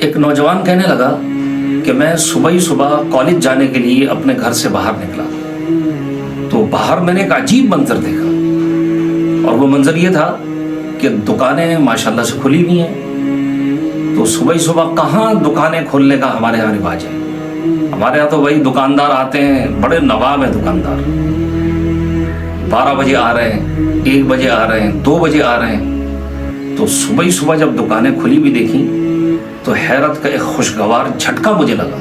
ایک نوجوان کہنے لگا کہ میں صبح ہی صبح کالج جانے کے لیے اپنے گھر سے باہر نکلا تو باہر میں نے ایک عجیب منظر دیکھا، اور وہ منظر یہ تھا کہ دکانیں ماشاءاللہ سے کھلی ہوئی ہیں۔ تو صبح ہی صبح کہاں دکانیں کھولنے کا ہمارے یہاں رواج ہے؟ ہمارے یہاں تو وہی دکاندار آتے ہیں، بڑے نواب ہیں دکاندار، 12 بجے آ رہے ہیں، 1 بجے آ رہے ہیں، 2 بجے آ رہے ہیں۔ تو صبح ہی صبح جب دکانیں کھلی ہوئی دیکھیں تو حیرت کا ایک خوشگوار جھٹکا مجھے لگا،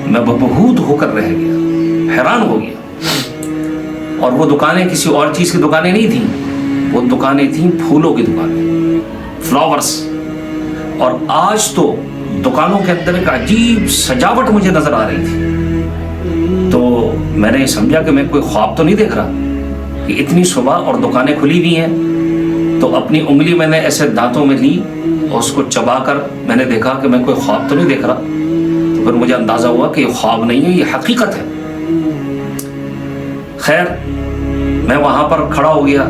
میں بہت ہو کر رہ گیا، حیران ہو گیا۔ اور وہ دکانیں کسی اور چیز کی دکانیں نہیں تھیں، وہ دکانیں تھیں پھولوں کی دکانیں، فلاورز۔ اور آج تو دکانوں کے اندر ایک عجیب سجاوٹ مجھے نظر آ رہی تھی۔ تو میں نے سمجھا کہ میں کوئی خواب تو نہیں دیکھ رہا کہ اتنی صبح اور دکانیں کھلی ہوئی ہیں۔ تو اپنی انگلی میں نے ایسے دانتوں میں لی اور اس کو چبا کر میں نے دیکھا کہ میں کوئی خواب تو نہیں دیکھ رہا۔ تو پھر مجھے اندازہ ہوا کہ یہ خواب نہیں ہے، یہ حقیقت ہے۔ خیر، میں وہاں پر کھڑا ہو گیا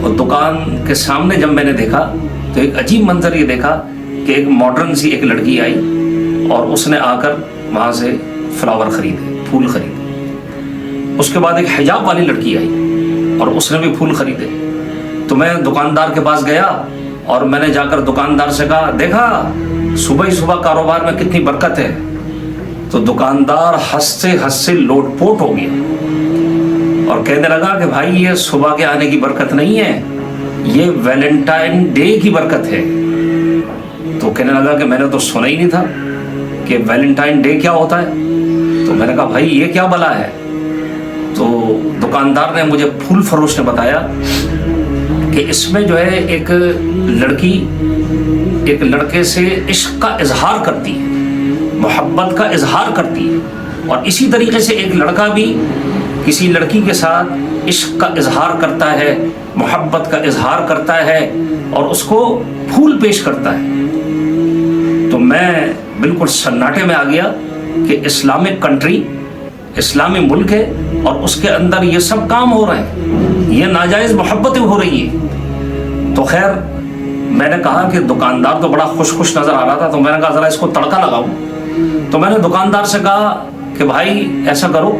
اور دکان کے سامنے جب میں نے دیکھا تو ایک عجیب منظر یہ دیکھا کہ ایک ماڈرن سی ایک لڑکی آئی اور اس نے آ کر وہاں سے فلاور خریدے، پھول خریدے۔ اس کے بعد ایک حجاب والی لڑکی آئی اور اس نے بھی پھول خریدے۔ تو میں دکاندار کے پاس گیا اور میں نے جا کر دکاندار سے کہا، دیکھا صبح ہی صبح کاروبار میں کتنی برکت ہے۔ تو دکاندار ہنستے ہنستے لوٹ پوٹ ہو گیا اور کہنے لگا کہ بھائی یہ صبح کے آنے کی برکت نہیں ہے، یہ ویلنٹائن ڈے کی برکت ہے۔ تو کہنے لگا کہ میں نے تو سنا ہی نہیں تھا کہ ویلنٹائن ڈے کیا ہوتا ہے۔ تو میں نے کہا بھائی یہ کیا بلا ہے؟ تو دکاندار نے مجھے پھول فروش نے بتایا کہ اس میں جو ہے ایک لڑکی ایک لڑکے سے عشق کا اظہار کرتی ہے، محبت کا اظہار کرتی ہے، اور اسی طریقے سے ایک لڑکا بھی کسی لڑکی کے ساتھ عشق کا اظہار کرتا ہے، محبت کا اظہار کرتا ہے اور اس کو پھول پیش کرتا ہے۔ تو میں بالکل سناٹے میں آ گیا کہ اسلامک کنٹری، اسلامی ملک ہے اور اس کے اندر یہ سب کام ہو رہے ہیں، یہ ناجائز محبتیں ہو رہی ہیں۔ تو خیر میں نے کہا کہ دکاندار تو بڑا خوش نظر آ رہا تھا، تو میں نے کہا ذرا اس کو تڑکا لگاؤں۔ تو میں نے دکاندار سے کہا کہ بھائی ایسا کرو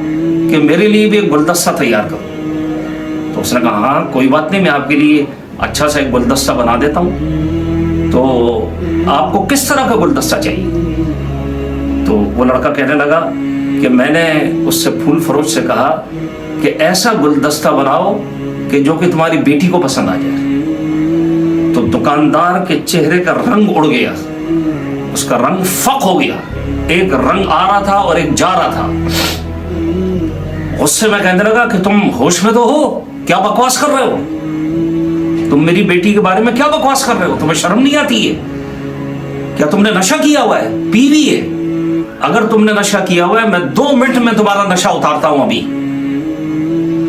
کہ میرے لیے بھی ایک گلدستہ تیار کرو۔ تو اس نے کہا ہاں کوئی بات نہیں، میں آپ کے لیے اچھا سا ایک گلدستہ بنا دیتا ہوں۔ تو آپ کو کس طرح کا گلدستہ چاہیے؟ تو وہ لڑکا کہنے لگا کہ میں نے اس سے پھول فروش سے کہا کہ ایسا گلدستہ بناؤ کہ جو کہ تمہاری بیٹی کو پسند آ جائے۔ تو دکاندار کے چہرے کا رنگ اڑ گیا، اس کا رنگ فق ہو گیا، ایک رنگ آ رہا تھا اور ایک جا رہا تھا۔ غصے میں کہنے لگا کہ تم ہوش میں تو ہو؟ کیا بکواس کر رہے ہو؟ تم میری بیٹی کے بارے میں کیا بکواس کر رہے ہو؟ تمہیں شرم نہیں آتی ہے؟ کیا تم نے نشہ کیا ہوا ہے؟ پی ہوئی ہے؟ اگر تم نے نشہ کیا ہوا ہے میں 2 منٹ میں تمہارا نشہ اتارتا ہوں ابھی۔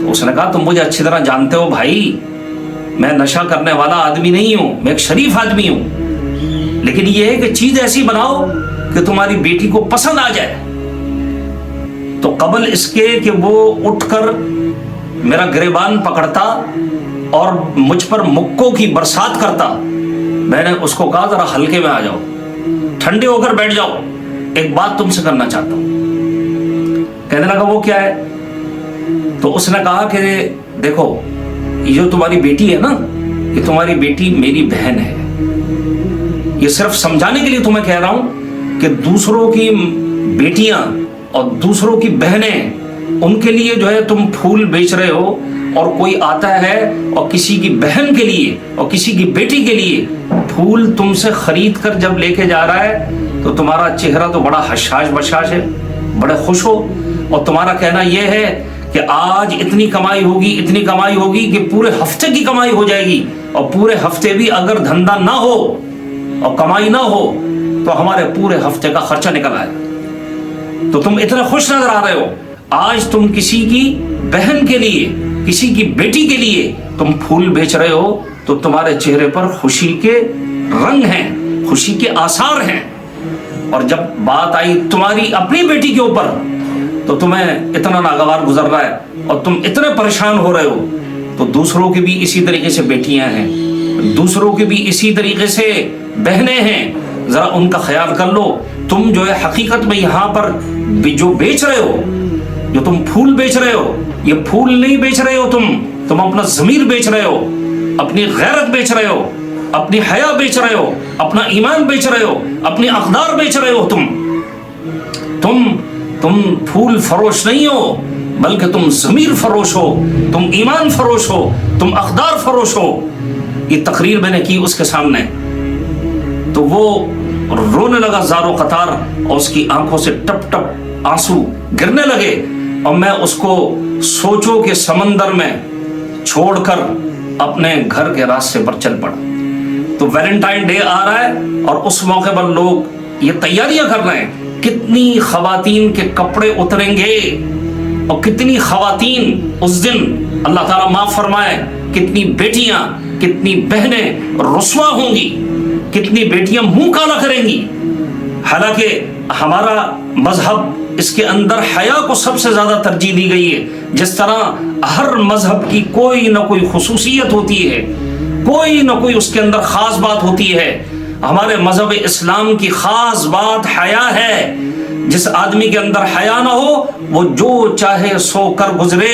تو اس نے کہا تم مجھے اچھی طرح جانتے ہو بھائی، میں نشہ کرنے والا آدمی نہیں ہوں، میں ایک شریف آدمی ہوں، لیکن یہ ہے کہ چیز ایسی بناؤ کہ تمہاری بیٹی کو پسند آ جائے۔ تو قبل اس کے کہ وہ اٹھ کر میرا گریبان پکڑتا اور مجھ پر مکوں کی برسات کرتا، میں نے اس کو کہا ذرا ہلکے میں آ جاؤ، ٹھنڈے ہو کر بیٹھ جاؤ، ایک بات تم سے کرنا چاہتا ہوں۔ کہنے لگا وہ کیا ہے؟ تو اس نے کہا کہ دیکھو یہ جو تمہاری بیٹی ہے نا، یہ تمہاری بیٹی میری بہن ہے، یہ صرف سمجھانے کے لیے تمہیں کہہ رہا ہوں کہ دوسروں کی بیٹیاں اور دوسروں کی بہنیں ان کے لیے جو ہے تم پھول بیچ رہے ہو، اور کوئی آتا ہے اور کسی کی بہن کے لیے اور کسی کی بیٹی کے لیے پھول تم سے خرید کر جب لے کے جا رہا ہے تو تمہارا چہرہ تو بڑا حشاش بشاش ہے، بڑے خوش ہو، اور تمہارا کہنا یہ ہے کہ آج اتنی کمائی ہوگی کہ پورے ہفتے کی کمائی ہو جائے گی، اور پورے ہفتے بھی اگر دھندا نہ ہو اور کمائی نہ ہو تو ہمارے پورے ہفتے کا خرچہ نکل آئے۔ تو تم اتنے خوش نظر آ رہے ہو، آج تم کسی کی بہن کے لیے، کسی کی بیٹی کے لیے تم پھول بیچ رہے ہو، تو تمہارے چہرے پر خوشی کے رنگ ہیں، خوشی کے آثار ہیں، اور جب بات آئی تمہاری اپنی بیٹی کے اوپر تو تمہیں اتنا ناگوار گزر رہا ہے اور تم اتنے پریشان ہو رہے ہو، تو دوسروں کی بھی اسی طریقے سے بیٹیاں ہیں، دوسروں کی بھی اسی طریقے سے بہنیں ہیں، ذرا ان کا خیال کر لو. تم جو ہے حقیقت میں یہاں پر جو بیچ رہے ہو، جو تم پھول بیچ رہے ہو، یہ پھول نہیں بیچ رہے ہو، تم اپنا ضمیر بیچ رہے ہو، اپنی غیرت بیچ رہے ہو، اپنی حیا بیچ رہے ہو، اپنا ایمان بیچ رہے ہو، اپنی اقدار بیچ رہے ہو. تم پھول فروش نہیں ہو، بلکہ تم ضمیر فروش ہو، تم ایمان فروش ہو، تم اقدار فروش ہو. یہ تقریر میں نے کی اس کے سامنے، تو وہ رونے لگا زار و قطار، اور اس کی آنکھوں سے ٹپ ٹپ آنسو گرنے لگے. اور میں اس کو سوچوں کے سمندر میں چھوڑ کر اپنے گھر کے راستے پر چل پڑا. تو ویلنٹائن ڈے آ رہا ہے اور اس موقع پر لوگ یہ تیاریاں کر رہے ہیں. کتنی خواتین کے کپڑے اتریں گے اور کتنی خواتین اس دن اللہ تعالیٰ معاف فرمائے، کتنی بیٹیاں، کتنی بہنیں رسوا ہوں گی، کتنی بیٹیاں منہ کالا کریں گی. حالانکہ ہمارا مذہب اس کے اندر حیا کو سب سے زیادہ ترجیح دی گئی ہے. جس طرح ہر مذہب کی کوئی نہ کوئی خصوصیت ہوتی ہے، کوئی نہ کوئی اس کے اندر خاص بات ہوتی ہے، ہمارے مذہب اسلام کی خاص بات حیا ہے. جس آدمی کے اندر حیا نہ ہو وہ جو چاہے سو کر گزرے.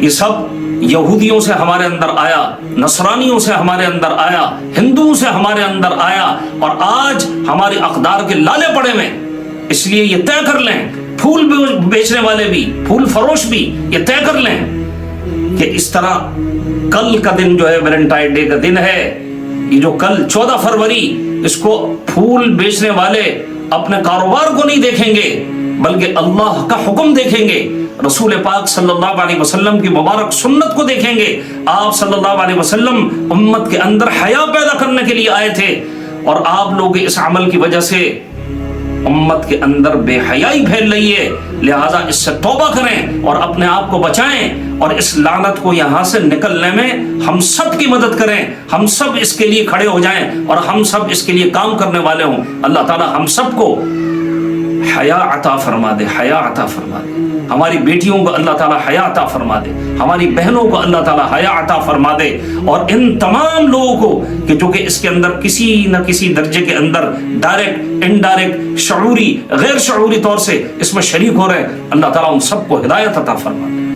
یہ سب یہودیوں سے ہمارے اندر آیا، نصرانیوں سے ہمارے اندر آیا، ہندوؤں سے ہمارے اندر آیا، اور آج ہماری اقدار کے لالے پڑے میں. اس لیے یہ طے کر لیں، پھول بیچنے والے بھی، پھول فروش بھی یہ طے کر لیں کہ اس طرح کل کا دن جو ہے ویلنٹائن ڈے کا دن ہے، یہ جو کل 14 فروری، اس کو پھول بیچنے والے اپنے کاروبار کو نہیں دیکھیں گے بلکہ اللہ کا حکم دیکھیں گے، رسول پاک صلی اللہ علیہ وسلم کی مبارک سنت کو دیکھیں گے. آپ صلی اللہ علیہ وسلم امت کے اندر حیا پیدا کرنے کے لیے آئے تھے، اور آپ لوگ اس عمل کی وجہ سے امت کے اندر بے حیائی پھیل رہی ہے. لہذا اس سے توبہ کریں اور اپنے آپ کو بچائیں، اور اس لعنت کو یہاں سے نکلنے میں ہم سب کی مدد کریں. ہم سب اس کے لیے کھڑے ہو جائیں اور ہم سب اس کے لیے کام کرنے والے ہوں. اللہ تعالی ہم سب کو حیا عطا فرما دے، حیا عطا فرما دے. ہماری بیٹیوں کو اللہ تعالیٰ حیا عطا فرما دے، ہماری بہنوں کو اللہ تعالیٰ حیا عطا فرما دے. اور ان تمام لوگوں کو کہ جو کہ اس کے اندر کسی نہ کسی درجے کے اندر ڈائریکٹ، انڈائریکٹ، شعوری، غیر شعوری طور سے اس میں شریک ہو رہے ہیں، اللہ تعالیٰ ان سب کو ہدایت عطا فرما دے.